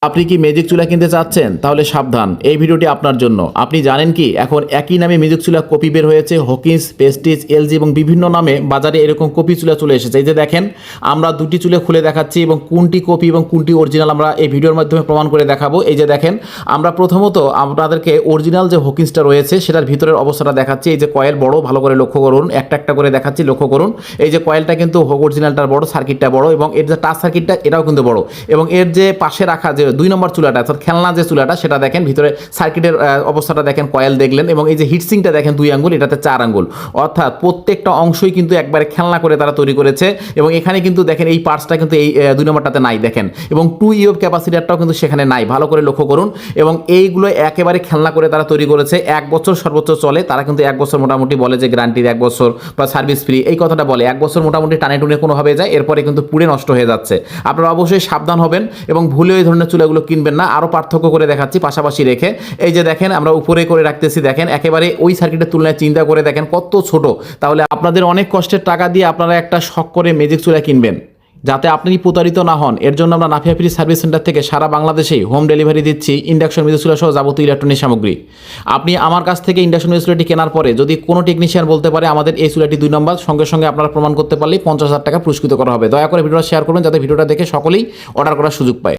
আপনি কি ম্যাজিক চুলা কিনতে চাচ্ছেন? তাহলে সাবধান, এই ভিডিওটি আপনার জন্য। আপনি জানেন কি এখন একই নামে ম্যাজিক চুলা কপি বের হয়েছে? হকিন্স, প্রেস্টিজ, এলজি এবং বিভিন্ন নামে বাজারে এরকম কপি চুলা চলে এসেছে। এই যে দেখেন, আমরা দুটি চুলা খুলে দেখাচ্ছি এবং কোনটি কপি এবং কোনটি অরিজিনাল আমরা এই ভিডিওর মাধ্যমে প্রমাণ করে দেখাবো। এই যে দেখেন, আমরা প্রথমত আপনাদেরকে অরিজিনাল যে হকিন্সটা রয়েছে সেটার ভিতরের অবস্থাটা দেখাচ্ছি। এই যে কয়েল বড়, ভালো করে লক্ষ্য করুন, একটা একটা করে দেখাচ্ছি, লক্ষ্য করুন। এই যে কয়েলটা কিন্তু অরিজিনালটার বড়, সার্কিটটা বড় এবং এর যে টাচ সার্কিটটা এটাও কিন্তু বড় এবং এর যে পাশে রাখা যে 2 নম্বর চুলাটা অর্থাৎ খেলনা যে চুলাটা সেটা দেখেন, ভিতরে সার্কিটের অবস্থাটা দেখেন, কয়েল দেখলেন এবং এই যে হিটসিংটা দেখেন 2 আঙ্গুল, এটাতে 4 আঙ্গুল, অর্থাৎ প্রত্যেকটা অংশই কিন্তু একবারে খেলনা করে তারা তৈরি করেছে। এবং এখানে কিন্তু দেখেন এই পার্টসটা কিন্তু এই 2 নম্বরটাতে নাই দেখেন, এবং 2 ইউএফ ক্যাপাসিটারটাও কিন্তু সেখানে নাই, ভালো করে লক্ষ্য করুন। এবং এইগুলো একেবারে খেলনা করে তারা তৈরি করেছে। 1 বছর সর্বোচ্চ চলে, তারা কিন্তু 1 বছর মোটামুটি বলে যে গ্যারান্টির 1 বছর বা সার্ভিস ফ্রি, এই কথাটা বলে। 1 বছর মোটামুটি টানে টুনে কোনোভাবে যায়, এরপরে কিন্তু পুড়ে নষ্ট হয়ে যাচ্ছে। আপনারা অবশ্যই সাবধান হবেন এবং ভুলে এই ধরনের চুলাগুলো কিনবেন না। আরও পার্থক্য করে দেখাচ্ছি পাশাপাশি রেখে। এই যে দেখেন, আমরা উপরে করে রাখতেছি, দেখেন একেবারে ওই সার্কিটের তুলনায় চিন্তা করে দেখেন কত ছোট। তাহলে আপনাদের অনেক কষ্টের টাকা দিয়ে আপনারা একটা শখ করে ম্যাজিক চুলা কিনবেন, যাতে আপনি প্রতারিত না হন। এর জন্য আমরা নাফিয়া ফ্রি সার্ভিস সেন্টার থেকে সারা বাংলাদেশেই হোম ডেলিভারি দিচ্ছি ইন্ডাকশন ম্যাজিক চুলা সহ যাবতীয় ইলেকট্রনিক সামগ্রী। আপনি আমার কাছ থেকে ইন্ডাকশন ম্যাজিক চুলাটি কেনার পরে যদি কোনো টেকনিশিয়ান বলতে পারে আমাদের এই চুলাটি 2 নম্বর, সঙ্গে সঙ্গে আপনারা প্রমাণ করতে পারলেই 50,000 টাকা পুরস্কৃত করা হবে। দয়া করে ভিডিওটা শেয়ার করবেন যাতে ভিডিওটা দেখে সকলেই অর্ডার করার সুযোগ পায়।